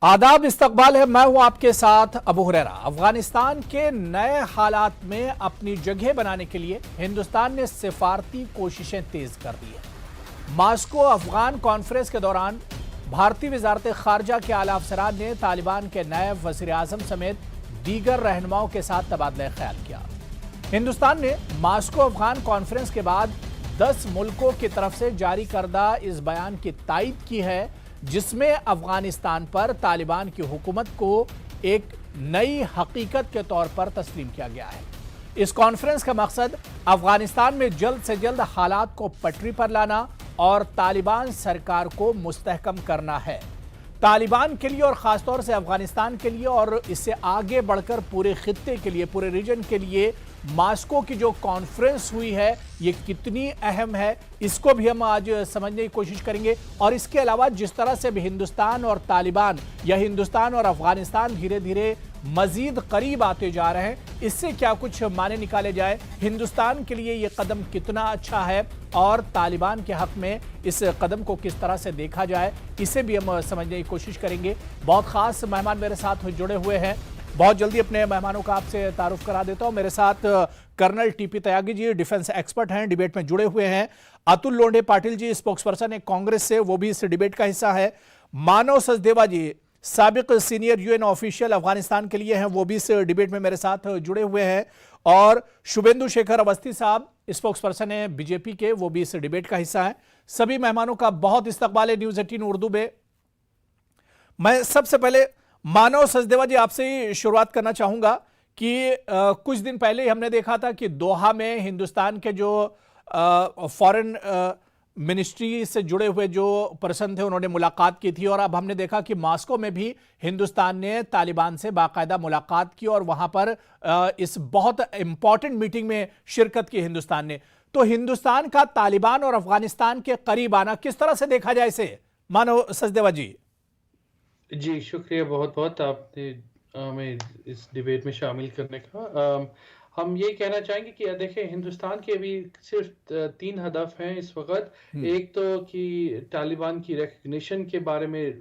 आदाब, इस्तकबाल है। मैं हूं आपके साथ अबू हुरैरा। अफगानिस्तान के नए हालात में अपनी जगह बनाने के लिए हिंदुस्तान ने सिफारती कोशिशें तेज कर दी है। मास्को अफगान कॉन्फ्रेंस के दौरान भारतीय वजारत खारजा के आला अफसरान ने तालिबान के नए वजीर आजम समेत दीगर रहनुमाओं के साथ तबादला ख्याल किया। हिंदुस्तान ने मास्को अफगान कॉन्फ्रेंस के बाद 10 मुल्कों की तरफ से जारी करदा इस बयान की तायद की है, जिसमें अफगानिस्तान पर तालिबान की हुकूमत को एक नई हकीकत के तौर पर तस्लीम किया गया है। इस कॉन्फ्रेंस का मकसद अफगानिस्तान में जल्द से जल्द हालात को पटरी पर लाना और तालिबान सरकार को मुस्तहकम करना है। तालिबान के लिए और खासतौर से अफगानिस्तान के लिए और इससे आगे बढ़कर पूरे खित्ते के लिए, पूरे रीजन के लिए मास्को की जो कॉन्फ्रेंस हुई है ये कितनी अहम है, इसको भी हम आज समझने की कोशिश करेंगे। और इसके अलावा जिस तरह से भी हिंदुस्तान और तालिबान या हिंदुस्तान और अफगानिस्तान धीरे धीरे मजीद करीब आते जा रहे हैं, इससे क्या कुछ माने निकाले जाए, हिंदुस्तान के लिए ये कदम कितना अच्छा है और तालिबान के हक में इस कदम को किस तरह से देखा जाए, इसे भी हम समझने की कोशिश करेंगे। बहुत खास मेहमान मेरे साथ जुड़े हुए हैं। बहुत जल्दी अपने मेहमानों का आपसे तारुफ करा देता हूं। मेरे साथ colonel TP Tyagi ji, defence expert हैं, डिबेट में जुड़े हुए हैं। अतुल लोंढे पाटिल जी, स्पोक्सपर्सन है कांग्रेस से, वो भी इस डिबेट का हिस्सा है। मानव सचदेवा जी, साबिक सीनियर यूएन ऑफिशियल अफगानिस्तान के लिए हैं, वो भी इस डिबेट में मेरे साथ जुड़े हुए हैं। और शुभेंदु शेखर अवस्थी साहब, स्पोक्सपर्सन है बीजेपी के, वो भी इस डिबेट का हिस्सा है। सभी मेहमानों का बहुत इस्तकबाल है न्यूज 18 उर्दू में। मैं सबसे पहले मानव सचदेवा जी आपसे ही शुरुआत करना चाहूंगा कि कुछ दिन पहले ही हमने देखा था कि दोहा में हिंदुस्तान के जो फॉरेन मिनिस्ट्री से जुड़े हुए जो पर्सन थे उन्होंने मुलाकात की थी, और अब हमने देखा कि मास्को में भी हिंदुस्तान ने तालिबान से बाकायदा मुलाकात की और वहां पर इस बहुत इंपॉर्टेंट मीटिंग में शिरकत की हिंदुस्तान ने। तो हिंदुस्तान का तालिबान और अफगानिस्तान के करीब आना किस तरह से देखा जाए इसे, मानव सचदेवा जी? जी, शुक्रिया बहुत बहुत आपने हमें इस डिबेट में शामिल करने का। हम ये कहना चाहेंगे कि देखिए, हिंदुस्तान के अभी सिर्फ 3 हदफ हैं इस वक्त। एक तो कि तालिबान की रिकग्निशन के बारे में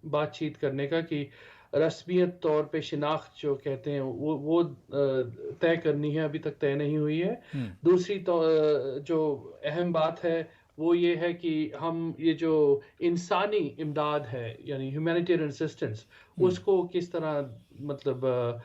बातचीत करने का, कि रस्मियत तौर पे शिनाख्त जो कहते हैं वो तय करनी है, अभी तक तय नहीं हुई है। दूसरी तो जो अहम बात है वो ये है कि हम ये जो इंसानी इमदाद है, यानी ह्यूमैनिटेरियन असिस्टेंस, उसको किस तरह मतलब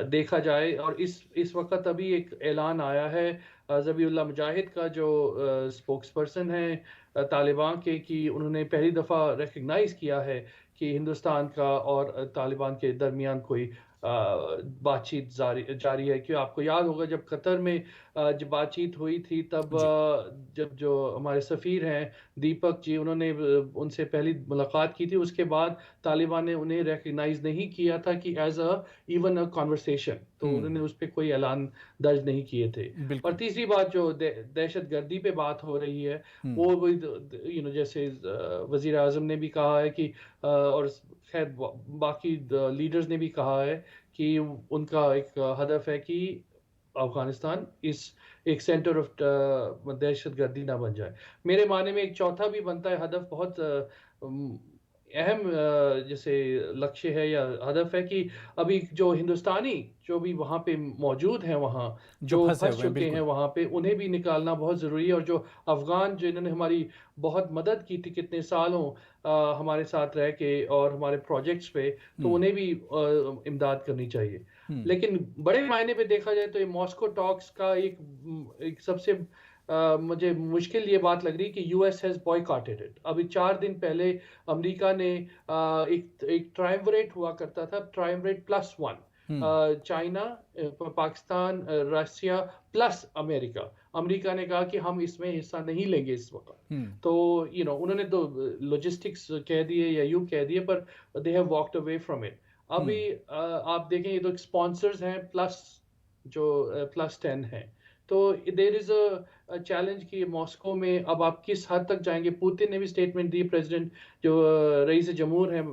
देखा जाए। और इस वक्त अभी एक ऐलान आया है ज़बीउल्लाह मुजाहिद का, जो स्पोक्स पर्सन है तालिबान के, कि उन्होंने पहली दफ़ा रिकग्नाइज़ किया है कि हिंदुस्तान का और तालिबान के दरमियान कोई बातचीत जारी है। कि आपको याद होगा जब कतर में जब बातचीत हुई थी, तब जब जो हमारे सफ़ीर हैं दीपक जी, उन्होंने उनसे पहली मुलाकात की थी, उसके बाद तालिबान ने उन्हें रिकग्नाइज नहीं किया था कि एज इवन अ कॉन्वर्सेशन, तो उन्होंने उस पर कोई ऐलान दर्ज नहीं किए थे। और तीसरी बात जो दहशत गर्दी पे बात हो रही है, वो जैसे वजीर आजम ने भी कहा है कि और खैर बाकी लीडर्स ने भी कहा है कि उनका एक हदफ है कि अफगानिस्तान इस एक सेंटर ऑफ दहशत गर्दी ना बन जाए। मेरे माने में एक चौथा भी बनता है हदफ, बहुत अहम जैसे लक्ष्य है या हदफ है, कि अभी जो हिंदुस्तानी जो भी वहाँ पे मौजूद हैं, वहाँ जो फंस चुके हैं वहाँ पे, उन्हें भी निकालना बहुत ज़रूरी है। और जो अफ़गान जिन्होंने हमारी बहुत मदद की थी कितने सालों हमारे साथ रह के और हमारे प्रोजेक्ट्स पे, तो उन्हें भी इमदाद करनी चाहिए। लेकिन बड़े मायने पे देखा जाए तो ये मॉस्को टॉक्स का एक सबसे मुझे मुश्किल ये बात लग रही है कि यूएस हैज बॉयकॉटेड इट। अभी 4 दिन पहले अमेरिका ने एक ट्रायम्विरेट हुआ करता था, ट्रायम्विरेट +1, China, Pakistan, Russia plus America. America ने कहा कि हम इसमें हिस्सा नहीं लेंगे इस वक्त। तो उन्होंने तो लॉजिस्टिक्स कह दिए या यूं कह दिए, पर they have walked away from it. अभी आप देखें, ये तो स्पॉन्सर्स हैं +10 हैं। तो देयर इज अ चैलेंज कि मॉस्को में अब आप किस हद तक जाएंगे। पुतिन ने भी स्टेटमेंट दी, प्रेसिडेंट जो रईस जमहूर हैं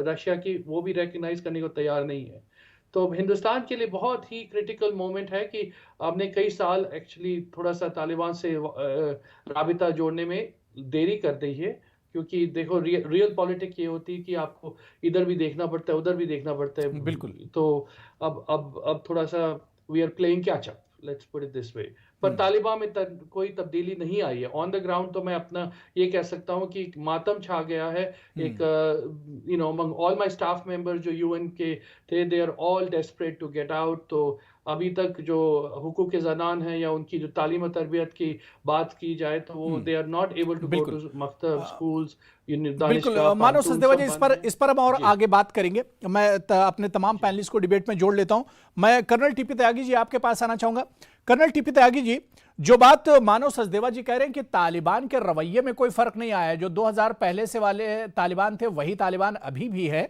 रशिया की, वो भी रिकग्नाइज करने को तैयार नहीं है। तो हिंदुस्तान के लिए बहुत ही क्रिटिकल मोमेंट है कि आपने कई साल एक्चुअली थोड़ा सा तालिबान से राबिता जोड़ने में देरी कर दी है, क्योंकि देखो रियल पॉलिटिक्स ये होती है कि आपको इधर भी देखना पड़ता है, उधर भी देखना पड़ता है। बिल्कुल। तो अब थोड़ा-सा we are playing catch up, let's put it this way. पर हम्म। तालिबान में कोई तब्दीली नहीं आई है ऑन द ग्राउंड। तो मैं अपना ये कह सकता हूँ कि मातम छा गया है। एक among all my staff member जो यूएन के थे, they are all desperate to get out. तो अभी तक जो हुकूक ज़नान है या उनकी जो तालीम और तरबियत की बात की जाए तो वो they are not able to go बिल्कुल। टू मकतब, स्कूल्स, बिल्कुल दानिशगाह, मानव पांतून सचदेवा जी, सब इस बंद पर हैं। इस पर हम और जी, आगे बात करेंगे। मैं अपने तमाम जी। पैनलिस्ट को डिबेट में जोड़ लेता हूं। मैं कर्नल टीपी त्यागी जी आपके पास आना चाहूंगा। कर्नल टीपी त्यागी जी, जो बात मानव सचदेवा जी कह रहे हैं कि तालिबान के रवैये में कोई फर्क नहीं आया है, जो 2000 पहले से वाले तालिबान थे वही तालिबान अभी भी है,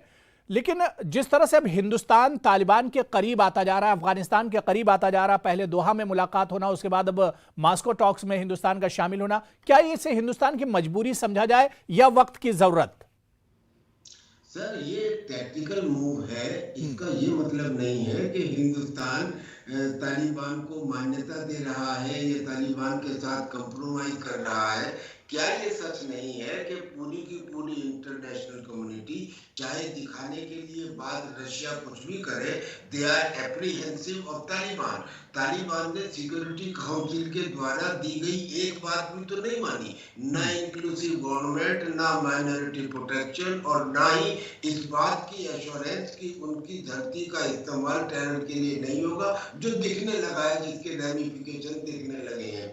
लेकिन जिस तरह से अब हिंदुस्तान तालिबान के करीब आता जा रहा है, अफगानिस्तान के करीब आता जा रहा है, पहले दोहा में मुलाकात होना, उसके बाद अब मास्को टॉक्स में हिंदुस्तान का शामिल होना, क्या इसे हिंदुस्तान की मजबूरी समझा जाए या वक्त की जरूरत? सर, ये टैक्टिकल मूव है। इसका ये मतलब नहीं है कि हिंदुस्तान तालिबान को मान्यता दे रहा है या तालिबान के साथ कंप्रोमाइज कर रहा है। क्या ये सच नहीं है कि पूरी की पूरी इंटरनेशनल कम्युनिटी चाहे दिखाने के लिए बाद रशिया कुछ भी करे, they are apprehensive of Taliban. Taliban ने सिक्योरिटी काउंसिल के द्वारा दी गई एक बात भी तो नहीं मानी, ना इंक्लूसिव गवर्नमेंट, ना माइनॉरिटी प्रोटेक्शन, और ना ही इस बात की एश्योरेंस कि उनकी धरती का इस्तेमाल टेरर के लिए नहीं होगा, जो दिखने लगा है, जिसके रेमिफिकेशन दिखने लगे हैं।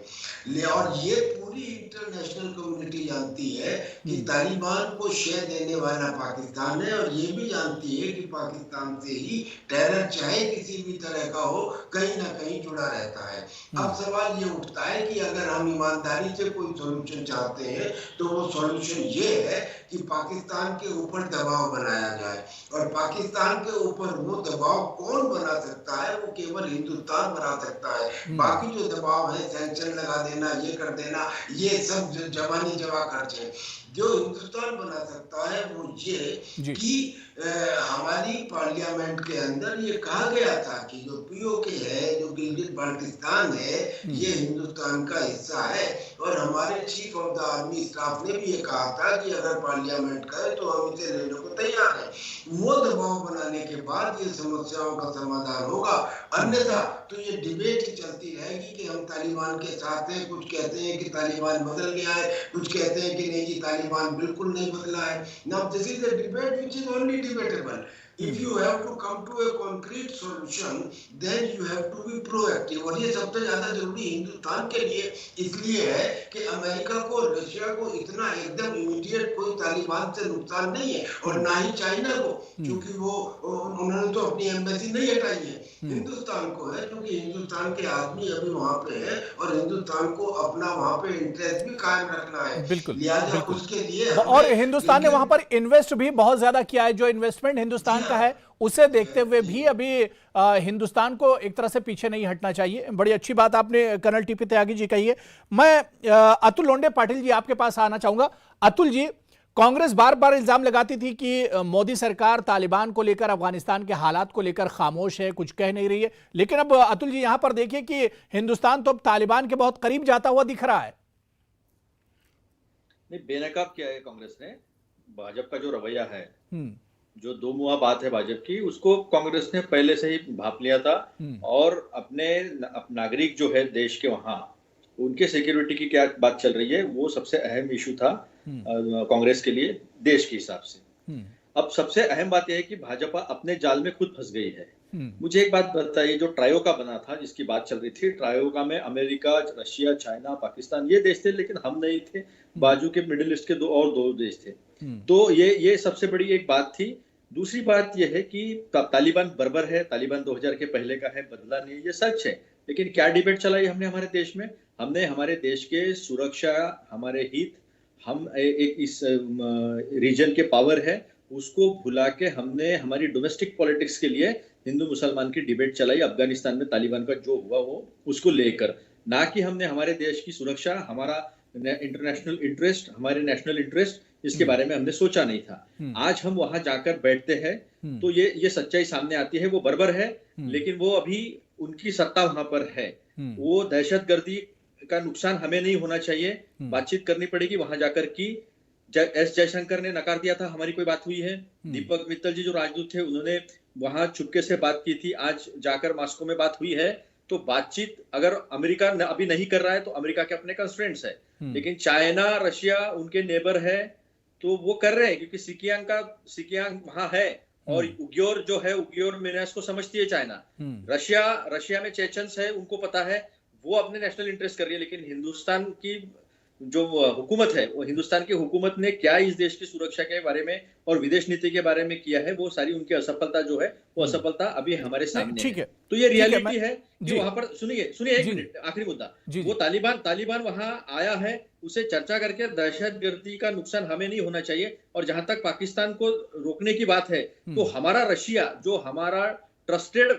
और ये पूरी इंटरनेशनल कम्युनिटी जानती है कि तालिबान को शय देने वाला पाकिस्तान है, और ये भी जानती है कि पाकिस्तान से ही टेरर चाहे किसी भी तरह का हो कहीं ना कहीं जुड़ा रहता है। अब सवाल ये उठता है कि अगर हम ईमानदारी से कोई सॉल्यूशन चाहते हैं तो वो सॉल्यूशन ये है कि पाकिस्तान के ऊपर दबाव बनाया जाए, और पाकिस्तान के ऊपर वो दबाव कौन बना सकता है? वो केवल हिंदुस्तान बना सकता है। बाकी जो दबाव है, सैंक्शन लगा देना, ये कर देना, ये सब जवानी जवा खर्च है। जो हिंदुस्तान बना सकता है वो ये कि हमारी पार्लियामेंट के अंदर ये कहा गया था कि जो पीओके है, जो गिलगित बाल्टिस्तान है, ये हिंदुस्तान का हिस्सा है, और हमारे chief of the army staff ने भी ये कहा था कि अगर पार्लियामेंट करे तो हम इसे लेने को तैयार हैं। वो दबाव बनाने के बाद ये समस्याओं का समाधान होगा, अन्यथा तो ये डिबेट ही चलती रहेगी कि हम तालिबान के साथ हैं। कुछ कहते हैं कि तालिबान बदल गया है, कुछ कहते हैं कि नहीं जी तालिबान बिल्कुल नहीं बदला है। Now this is a debate which is only debatable. If you have to come to a concrete solution, then you have to be proactive. और ये सबसे ज्यादा जरूरी हिंदुस्तान के लिए इसलिए है कि अमेरिका को, रशिया को इतना एकदम इमीडिएट कोई तालिबान से नुकसान नहीं है, और ना ही चाइना को, क्योंकि वो उन्होंने तो अपनी एम्बेसी नहीं हटाई है। हिंदुस्तान को है, क्योंकि हिंदुस्तान के आदमी अभी वहां पे है, और हिंदुस्तान को अपना वहां पे इंटरेस्ट भी कायम रखना है। बिल्कुल, लिहाजा उसके लिए और हिंदुस्तान ने वहां पर इन्वेस्ट भी बहुत ज्यादा किया है। जो इन्वेस्टमेंट हिंदुस्तान का है उसे देखते हुए भी अभी हिंदुस्तान को एक तरह से पीछे नहीं हटना चाहिए। बड़ी अच्छी बात आपने कर्नल टीपी त्यागी जी कही है। मैं अतुल लोंढे पाटिल जी आपके पास आना चाहूंगा। अतुल जी, कांग्रेस बार बार इल्जाम लगाती थी कि मोदी सरकार तालिबान को लेकर, अफगानिस्तान के हालात को लेकर खामोश है, कुछ कह नहीं रही है, लेकिन अब अतुल जी यहां पर देखिए कि हिंदुस्तान तो अब तालिबान के बहुत करीब जाता हुआ दिख रहा है। नहीं, बेनकाब किया है कांग्रेस ने। भाजपा का जो रवैया है, जो दो मुहा बात है भाजपा की, उसको कांग्रेस ने पहले से ही भांप लिया था, और अपने नागरिक जो है देश के, वहां उनके सिक्योरिटी की क्या बात चल रही है, वो सबसे अहम इशू था कांग्रेस के लिए देश के हिसाब से। अब सबसे अहम बात यह है कि भाजपा अपने जाल में खुद फंस गई है। मुझे एक बात बताइए, जो ट्रायोका बना था, जिसकी बात चल रही थी, ट्रायोका में अमेरिका, रशिया, चाइना, पाकिस्तान ये देश थे, लेकिन हम नहीं थे। बाजू के मिडिल ईस्ट के दो देश थे। तो ये सबसे बड़ी एक बात थी। दूसरी बात यह है कि तालिबान बर्बर है, तालिबान 2000 के पहले का है, बदला नहीं, ये सच है। लेकिन क्या डिबेट चलाई हमने हमारे देश में? हमने हमारे देश के सुरक्षा, हमारे हित, हम एक इस रीजन के पावर है, उसको भुला के हमने हमारी डोमेस्टिक पॉलिटिक्स के लिए हिंदू मुसलमान की डिबेट चलाई अफगानिस्तान में तालिबान का जो हुआ वो उसको लेकर, ना कि हमने हमारे देश की सुरक्षा, हमारा इंटरनेशनल इंटरेस्ट, हमारे नेशनल इंटरेस्ट, इसके बारे में हमने सोचा नहीं था। आज हम वहां जाकर बैठते हैं तो ये सच्चाई सामने आती है। वो बर्बर है, लेकिन वो अभी उनकी सत्ता वहां पर है। वो दहशतगर्दी का नुकसान हमें नहीं होना चाहिए। बातचीत करनी पड़ेगी वहां जाकर कि एस जयशंकर ने नकार दिया था, हमारी कोई बात हुई है। दीपक मित्तल जी जो राजदूत थे उन्होंने वहां चुपके से बात की थी, आज जाकर मॉस्को में बात हुई है। तो बातचीत अगर अमेरिका अभी नहीं कर रहा है तो अमेरिका के अपने कंस्ट्रेंट्स है, लेकिन चाइना रशिया उनके नेबर है तो वो कर रहे हैं, क्योंकि सिकियांग वहां है और उग्योर जो है, उग्योर मिनस को समझती है चाइना। रशिया में चेचन्स है, उनको पता है, वो अपने नेशनल इंटरेस्ट कर रही है। लेकिन हिंदुस्तान की जो हुकूमत है, वो हिंदुस्तान की हुकूमत ने क्या इस देश की सुरक्षा के बारे में और विदेश नीति के बारे में किया है, वो सारी उनकी असफलता जो है, वो असफलता अभी हमारे सामने है। तो ये रियलिटी है कि वहां पर सुनिए एक मिनट, आखिरी मुद्दा, वो तालिबान वहां आया है, उसे चर्चा करके दहशतगर्दी का नुकसान हमें नहीं होना चाहिए। और जहां तक पाकिस्तान को रोकने की बात है, तो हमारा रशिया जो हमारा ट्रस्टेड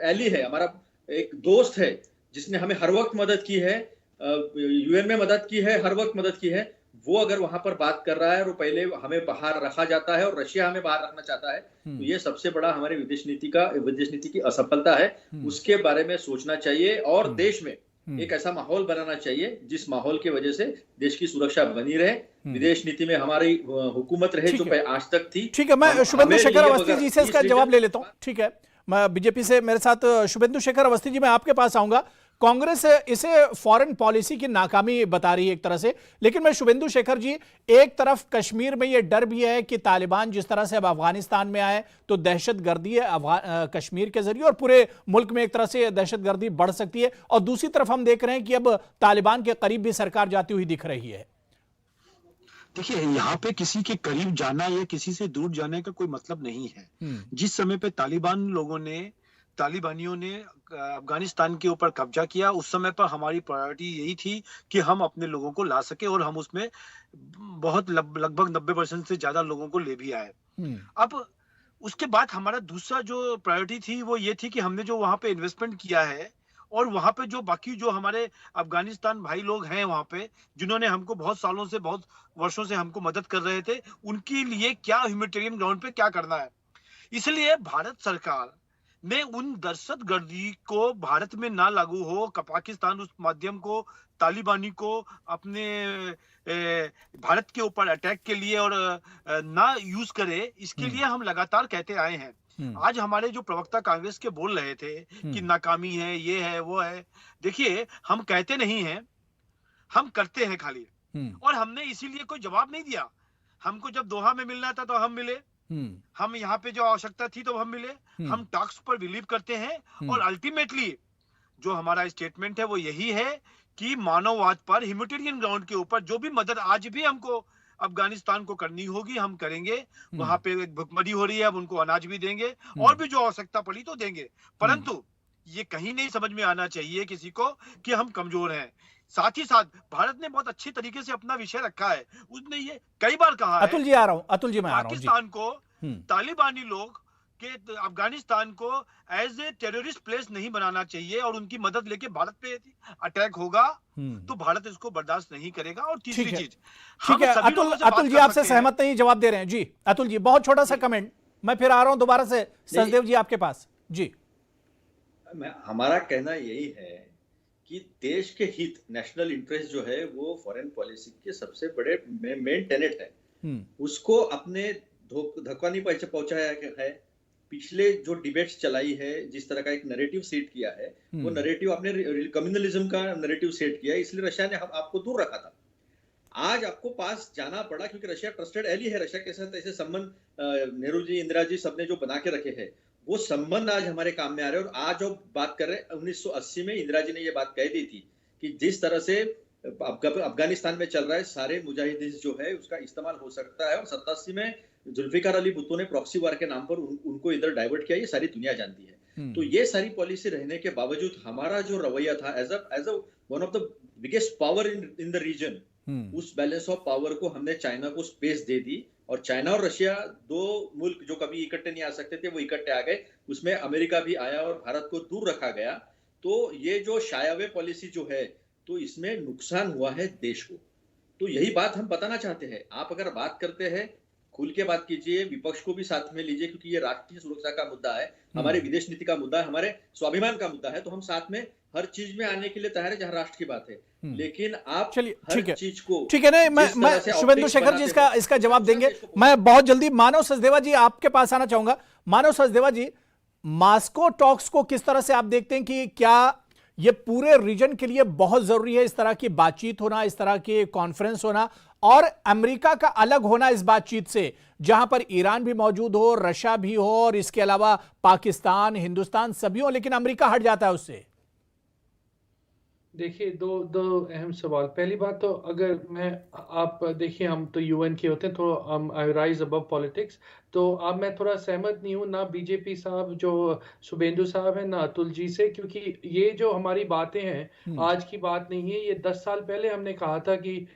एली है, हमारा एक दोस्त है, जिसने हमें हर वक्त मदद की है, यूएन में मदद की है, हर वक्त मदद की है, वो अगर वहां पर बात कर रहा है और पहले हमें बाहर रखा जाता है और रशिया हमें बाहर रखना चाहता है, तो ये सबसे बड़ा हमारी विदेश नीति की असफलता है। उसके बारे में सोचना चाहिए और देश में एक ऐसा माहौल बनाना चाहिए जिस माहौल की वजह से देश की सुरक्षा बनी रहे, विदेश नीति में हमारी हुकूमत रहे जो आज तक थी। ठीक है, मैं शुभेंदु शेखर अवस्थी जी से इसका जवाब ले लेता हूं। ठीक है, मैं बीजेपी से मेरे साथ शुभेंदु शेखर अवस्थी जी, मैं आपके पास आऊंगा। कांग्रेस इसे फॉरेन पॉलिसी की नाकामी बता रही है एक तरह से, लेकिन मैं शुभेंदु शेखर जी, एक तरफ कश्मीर में यह डर भी है कि तालिबान जिस तरह से अब अफगानिस्तान में आए तो दहशतगर्दी है कश्मीर के जरिए और पूरे मुल्क में एक तरह से दहशतगर्दी बढ़ सकती है, और दूसरी तरफ हम देख रहे हैं कि अब तालिबान के करीब भी सरकार जाती हुई दिख रही है। देखिए, यहाँ पे किसी के करीब जाना या किसी से दूर जाने का कोई मतलब नहीं है। जिस समय पे तालिबानियों ने अफगानिस्तान के ऊपर कब्जा किया, उस समय पर हमारी प्रायोरिटी यही थी कि हम अपने लोगों को ला सके, और हम उसमें बहुत लगभग 90% से ज्यादा लोगों को ले भी आए। अब उसके बाद हमारा दूसरा जो प्रायोरिटी थी वो ये थी कि हमने जो वहां पे इन्वेस्टमेंट किया है और वहां पे जो बाकी जो हमारे अफगानिस्तान भाई लोग हैं वहां पे, जिन्होंने हमको बहुत सालों से, बहुत वर्षों से हमको मदद कर रहे थे, उनके लिए क्या ह्यूमैनिटेरियन ग्राउंड पे क्या करना है। इसलिए भारत सरकार ने उन दहशतगर्दी को भारत में ना लागू हो, पाकिस्तान उस माध्यम को तालिबानी को अपने भारत के ऊपर अटैक के लिए और ना यूज करे, इसके लिए हम लगातार कहते आए हैं। आज हमारे जो प्रवक्ता कांग्रेस के बोल रहे थे कि नाकामी है, ये है, वो है। देखिए, हम कहते नहीं हैं, हम करते हैं खाली। और हमने इसीलिए कोई जवाब नहीं दिया। हमको जब दोहा में मिलना था तो हम मिले, हम यहाँ पे जो आवश्यकता थी तो हम मिले। हम टॉक्स पर बिलीव करते हैं और अल्टीमेटली जो हमारा स्टेटमेंट है वो यही है कि मानववाद पर, ह्यूमैनिटेरियन ग्राउंड के ऊपर जो भी मदद आज भी हमको अफगानिस्तान को करनी होगी हम करेंगे। वहां पे भुखमरी हो रही है, अब उनको अनाज भी देंगे और भी जो आवश्यकता पड़ी तो देंगे। परंतु ये कहीं नहीं समझ में आना चाहिए किसी को कि हम कमजोर हैं। साथ ही साथ भारत ने बहुत अच्छी तरीके से अपना विषय रखा है। उसने ये कई बार कहा है, अतुल जी आ रहा हूं, अतुल जी मैं आ रहा हूं। पाकिस्तान को, तालिबानी लोग के अफगानिस्तान को एज ए टेररिस्ट प्लेस नहीं बनाना चाहिए, और उनकी मदद लेके भारत पे अटैक होगा तो भारत इसको बर्दाश्त नहीं करेगा। और तीसरी चीज, ठीक है अतुल जी आपसे सहमत नहीं, जवाब दे रहे हैं जी। अतुल जी, बहुत छोटा सा कमेंट, मैं फिर आ रहा हूं दोबारा से सचदेव जी आपके पास जी। हमारा कहना यही है कि देश के हित, नेशनल इंटरेस्ट जो है वो फॉरेन पॉलिसी के सबसे बड़े मेन टेनेट है, उसको अपने धक्का नहीं पहुंचाया है। पिछले जो डिबेट्स चलाई है, जिस तरह का एक नैरेटिव सेट किया है, वो नैरेटिव आपने कम्युनलिज्म का नैरेटिव सेट किया है, इसलिए रशिया ने आपको दूर रखा था। आज आपको पास जाना पड़ा क्योंकि रशिया ट्रस्टेड एली है। रशिया के साथ ऐसे संबंध नेहरू जी, इंदिरा जी सबने जो बना के रखे हैं, वो संबंध आज हमारे काम में आ रहे हैं। और आज जो बात कर रहे हैं, 1980 में इंदिरा जी ने ये बात कह दी थी कि जिस तरह से अफगानिस्तान में चल रहा है, सारे मुजाहिदीन जो है उसका इस्तेमाल हो सकता है। और 87 में जुल्फिकार अली भुट्टो ने प्रॉक्सी वार के नाम पर उनको इधर डाइवर्ट किया, ये सारी दुनिया जानती है। तो ये सारी पॉलिसी रहने के बावजूद हमारा जो रवैया था as a one of the biggest power in the region, उस बैलेंस ऑफ पावर को हमने चाइना को स्पेस दे दी। और चाइना और रशिया, दो मुल्क जो कभी इकट्ठे नहीं आ सकते थे, वो इकट्ठे आ गए। उसमें अमेरिका भी आया और भारत को दूर रखा गया। तो ये जो शायावे पॉलिसी जो है, तो इसमें नुकसान हुआ है देश को। तो यही बात हम बताना चाहते हैं। आप अगर बात करते हैं खुल के बात कीजिए, विपक्ष को भी साथ में लीजिए, क्योंकि ये राष्ट्रीय सुरक्षा का मुद्दा है, हमारे विदेश नीति का मुद्दा है, हमारे स्वाभिमान का मुद्दा है। तो हम साथ में हर चीज में आने के लिए तैयार है जहां राष्ट्र की बात है। लेकिन आप चलिए हर चीज को ठीक है नहीं, मैं शुभेंदु शेखर जी इसका जवाब देंगे। मैं बहुत जल्दी मानव सचदेवा जी आपके पास आना चाहूंगा। मानव सचदेवा जी, मॉस्को टॉक्स को किस तरह से आप देखते हैं कि क्या ये पूरे रीजन के लिए बहुत जरूरी है, इस तरह की बातचीत होना, इस तरह की कॉन्फ्रेंस होना, और अमेरिका का अलग होना इस बातचीत से, जहां पर ईरान भी मौजूद हो, रशिया भी हो, और इसके अलावा पाकिस्तान, हिंदुस्तान सभी हो, लेकिन अमेरिका हट जाता है उससे? देखिए, दो अहम सवाल। पहली बात तो अगर आप देखिए, हम तो यूएन के होते हैं, तो हम आई राइज अबव पॉलिटिक्स। तो अब मैं थोड़ा सहमत नहीं हूँ ना बीजेपी साहब जो शुभेंदु साहब हैं, ना अतुल जी से, क्योंकि ये जो हमारी बातें हैं आज की बात नहीं है। ये 10 साल पहले हमने कहा था कि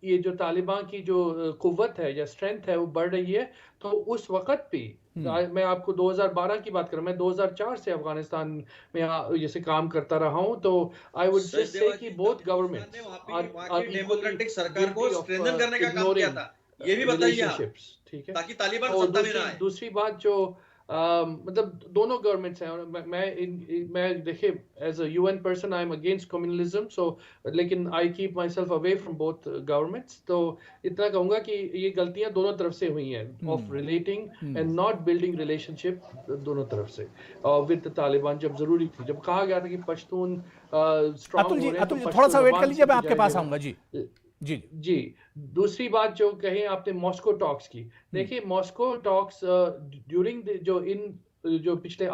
ये जो तालिबान की जो कुव्वत है या स्ट्रेंथ है वो बढ़ रही है। तो उस वक्त भी मैं आपको 2012 की बात कर रहा हूं, मैं 2004 से अफगानिस्तान में जैसे काम करता रहा हूं। तो आई वुड जस्ट से कि बोथ गवर्नमेंट्स डेमोक्रेटिक सरकार को स्ट्रेंथन करने का काम किया था, ये भी बताइए आप, ठीक है, ताकि तालिबान सत्ता में ना आए। दूसरी बात जो मतलब दोनों गवर्नमेंट्स हैं, और मैं देखिए as a UN person I am against communalism, so लेकिन I keep myself away from both governments. तो इतना कहूंगा कि ये गलतियां दोनों तरफ से हुई हैं of relating and not building relationship दोनों तरफ से विद तालिबान, जब जरूरी थी, जब कहा गया था कि पश्तून स्ट्रांग हो रहे हैं। अतुल जी थोड़ा सा वेट कर लीजिए, मैं आपके पास आऊंगा। जी दूसरी बात जो कही आपने मॉस्को टॉक्स की, देखिए मॉस्को टॉक्स ड्यूरिंग जो पिछले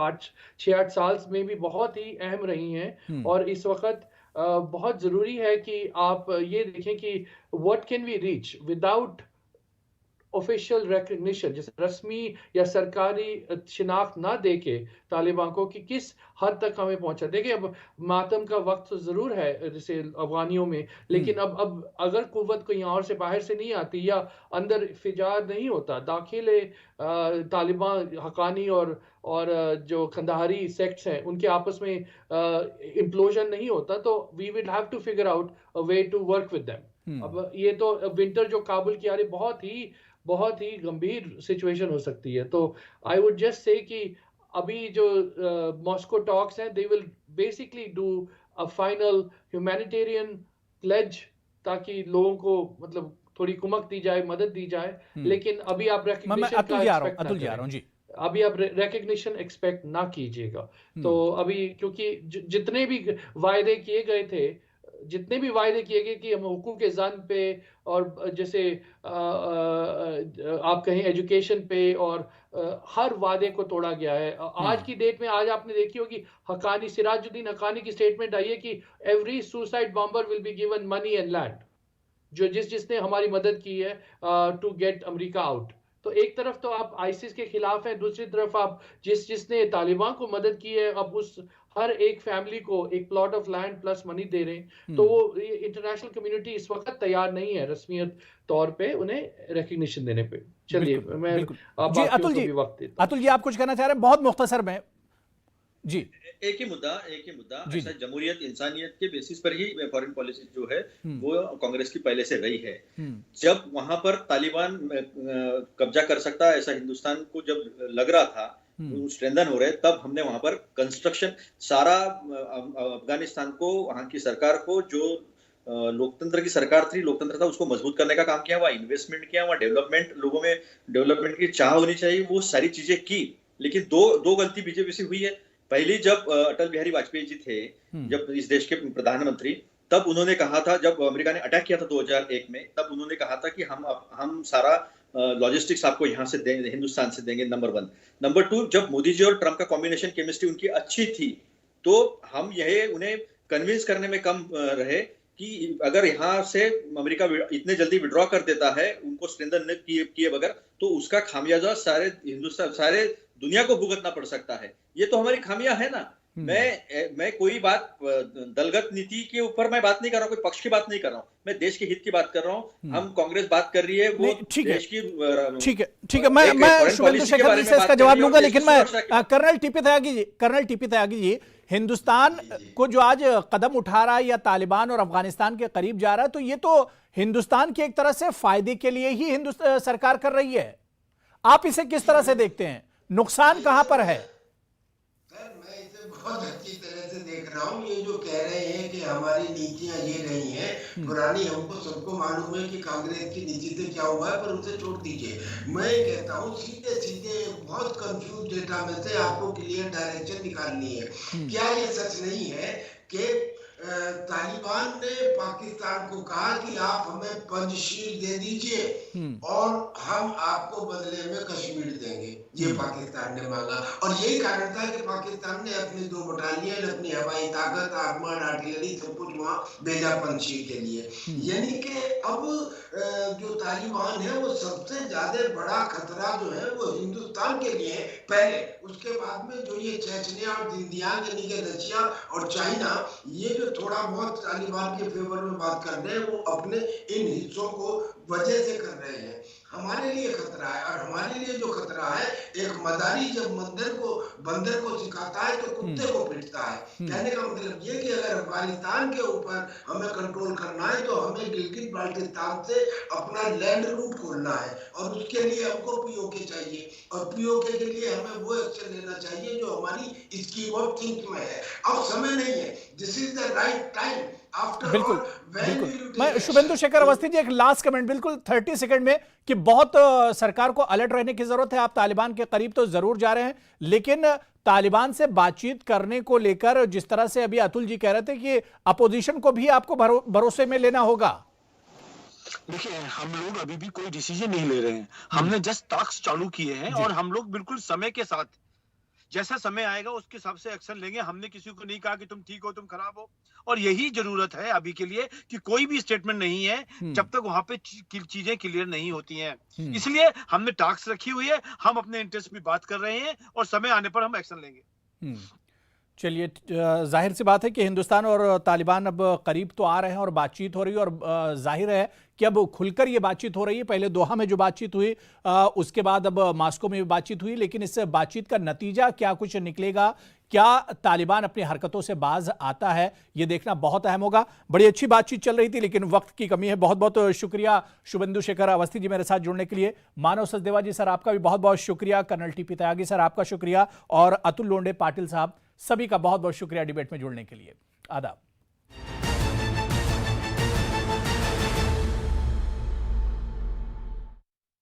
6-8 साल में भी बहुत ही अहम रही हैं। और इस वक्त बहुत जरूरी है कि आप ये देखें कि what can we reach without official recognition, जैसे रस्मी या सरकारी शिनाख्त ना देके तालिबान को, कि किस हद तक हमें पहुंचा। देखिए, अब मातम का वक्त तो जरूर है जैसे अफगानियों में, लेकिन अब अगर कुव्वत को यहाँ और से बाहर से नहीं आती या अंदर फिजार नहीं होता, दाखिले तालिबान हकानी और जो खंदाहारी सेक्ट्स हैं उनके आपस में इम्प्लोजन नहीं होता, तो we will have to figure out a way to work with them. अब ये तो विंटर जो काबुल की आ रही बहुत ही गंभीर सिचुएशन हो सकती है। तो आई वुड जस्ट से कि अभी जो मॉस्को टॉक्स हैं, they will basically do a final humanitarian pledge, ताकि लोगों को मतलब थोड़ी कुमक दी जाए, मदद दी जाए। लेकिन अभी आप रिकग्निशन एक्सपेक्ट ना कीजिएगा। तो अभी क्योंकि जितने भी वायदे किए गए थे, कि हम हुकूक ज़न पे और जैसे आप कहें एजुकेशन पे, और हर वादे को तोड़ा गया है। आज की डेट में, आज आपने देखी होगी सिराजुद्दीन हकानी की स्टेटमेंट आई है कि every suicide bomber will be given money and land, जो जिसने हमारी मदद की है टू गेट अमेरिका आउट। तो एक तरफ तो आप आईसिस के खिलाफ हैं, दूसरी तरफ आप जिसने तालिबान को मदद की है, अब उस हर एक फैमिली को एक plot of land plus money दे रहे हैं। तो वो इंटरनेशनल कम्युनिटी इस वक्त तैयार नहीं है रस्मियत तौर पे उन्हें रिकग्निशन देने पे। चलिए, मैं अतुल जी आप कुछ कहना चाह रहे हैं? बहुत मुख्तसर में जी। एक ही मुद्दा ऐसा जमहूरियत, इंसानियत के बेसिस पर ही फॉरेन पॉलिसी जो है वो कांग्रेस की पहले से रही है। जब वहां पर तालिबान कब्जा कर सकता है ऐसा हिंदुस्तान को जब लग रहा था, स्ट्रेंथन हो रहे, तब हमने वहां पर कंस्ट्रक्शन सारा अफगानिस्तान को, वहां की सरकार को, जो लोकतंत्र की सरकार थी, लोकतंत्र था, उसको मजबूत करने का काम किया, वहां इन्वेस्टमेंट किया, वहां डेवलपमेंट, लोगों में डेवलपमेंट की चाह होनी चाहिए, वो सारी चीजें की। लेकिन दो गलती बीजेपी से हुई है। पहली, जब अटल बिहारी वाजपेयी जी थे जब इस देश के प्रधानमंत्री, तब उन्होंने कहा था, जब अमेरिका ने अटैक किया था 2001 में, तब उन्होंने कहा था कि हम सारा लॉजिस्टिक्स आपको यहाँ से देंगे, हिंदुस्तान से देंगे, नंबर 1। नंबर 2, जब मोदी जी और ट्रम्प का कॉम्बिनेशन केमिस्ट्री उनकी अच्छी थी, तो हम यह उन्हें कन्विंस करने में कम रहे कि अगर यहाँ से अमेरिका इतने जल्दी विड्रॉ कर देता है, उनको स्ट्रेंथन किए बगैर, तो उसका खामियाजा सारे हिंदुस्तान, सारे दुनिया को भुगतना पड़ सकता है। ये तो हमारी खामियां है ना। मैं कोई बात दलगत नीति के ऊपर मैं बात नहीं कर रहा हूँ, कोई पक्ष की बात नहीं कर रहा हूँ, मैं देश के हित की बात कर रहा हूँ। हम कांग्रेस बात कर रही है वो देश की ठीक है मैं शुभेंदु शेखर जी से इसका जवाब लूंगा, लेकिन मैं कर्नल टीपी त्यागी जी, हिंदुस्तान को जो आज कदम उठा रहा है या तालिबान और अफगानिस्तान के करीब जा रहा है, तो ये तो हिंदुस्तान के एक तरह से फायदे के लिए ही हिंदुस्तान सरकार कर रही है। आप इसे किस तरह से देखते हैं? नुकसान कहां पर है? सर, मैं इसे बहुत अच्छी तरह से देख रहा हूँ। ये जो कह रहे हैं कि हमारी नीतियां ये नहीं है पुरानी, हमको सबको मालूम है कि कांग्रेस की नीति से क्या हुआ है, पर उसे छोड़ दीजिए। मैं कहता हूँ सीधे सीधे बहुत कंफ्यूज डेटा में से आपको क्लियर डायरेक्शन निकालनी है। क्या ये सच नहीं है कि तालिबान ने पाकिस्तान को कहा कि आप हमें पंजशीर दे दीजिए और हम आपको बदले में कश्मीर देंगे? ये पाकिस्तान ने मांगा, और यही कारण था कि पाकिस्तान ने अपनी 2 बटालियन, अपनी हवाई ताकत, आर्मर्ड आर्टिलरी सब कुछ वहां भेजा पंजशीर के लिए। यानी कि अब जो तालिबान है वो सबसे ज्यादा बड़ा खतरा जो है वो हिंदुस्तान के लिए है पहले, उसके बाद में जो ये चेचनिया और जिंजियांग यानी कि रशिया और चाइना, ये जो थोड़ा बहुत तालिबान के फेवर में बात कर रहे हैं वो अपने इन हिस्सों को वजह से कर रहे हैं। हमारे लिए खतरा है, और हमारे लिए जो खतरा है, एक मदारी जब बंदर को सिखाता है तो कुत्ते को पीटता है। कहने का मतलब ये कि अगर अफगानिस्तान के ऊपर हमें कंट्रोल करना है तो हमें गिलगित बाल्टिस्तान से अपना लैंड रूट खोलना है, और उसके लिए हमको पीओके चाहिए, और पीओके के लिए हमें वो एक्शन लेना चाहिए जो हमारी स्कीम ऑफ थिंक में है। अब समय नहीं है, this is the right time. बिल्कुल। मैं शुभेंदु शेखर अवस्थी जी, एक लास्ट कमेंट बिल्कुल 30 सेकंड में, कि बहुत सरकार को अलर्ट रहने की जरूरत है। आप तालिबान के करीब तो जरूर जा रहे हैं, लेकिन तालिबान से बातचीत करने को लेकर जिस तरह से अभी अतुल जी कह रहे थे कि अपोजिशन को भी आपको भरोसे में लेना होगा। देखिए, हम लोग अभी भी कोई डिसीजन नहीं ले रहे हैं, हमने जस्ट टॉक्स चालू किए हैं, और हम लोग बिल्कुल समय के साथ, जैसा समय आएगा उसके हिसाब से एक्शन लेंगे। हमने किसी को नहीं कहा कि तुम ठीक हो, तुम खराब हो, और यही जरूरत है अभी के लिए कि कोई भी स्टेटमेंट नहीं है जब तक वहां पे चीजें क्लियर नहीं होती हैं। इसलिए हमने टॉक्स रखी हुई है, हम अपने इंटरेस्ट में बात कर रहे हैं, और समय आने पर हम एक्शन लेंगे। चलिए, जाहिर सी बात है कि हिंदुस्तान और तालिबान अब करीब तो आ रहे हैं और बातचीत हो रही है, और जाहिर है कि अब खुलकर ये बातचीत हो रही है। पहले दोहा में जो बातचीत हुई, उसके बाद अब मास्को में भी बातचीत हुई, लेकिन इस बातचीत का नतीजा क्या कुछ निकलेगा, क्या तालिबान अपनी हरकतों से बाज आता है, ये देखना बहुत अहम होगा। बड़ी अच्छी बातचीत चल रही थी, लेकिन वक्त की कमी है। बहुत बहुत शुक्रिया शुभेंदु शेखर अवस्थी जी मेरे साथ जुड़ने के लिए। मानव सचदेवा जी सर, आपका भी बहुत बहुत शुक्रिया। कर्नल टीपी त्यागी सर, आपका शुक्रिया। और अतुल लोंढे पाटिल साहब, सभी का बहुत बहुत शुक्रिया डिबेट में जुड़ने के लिए। आदाब।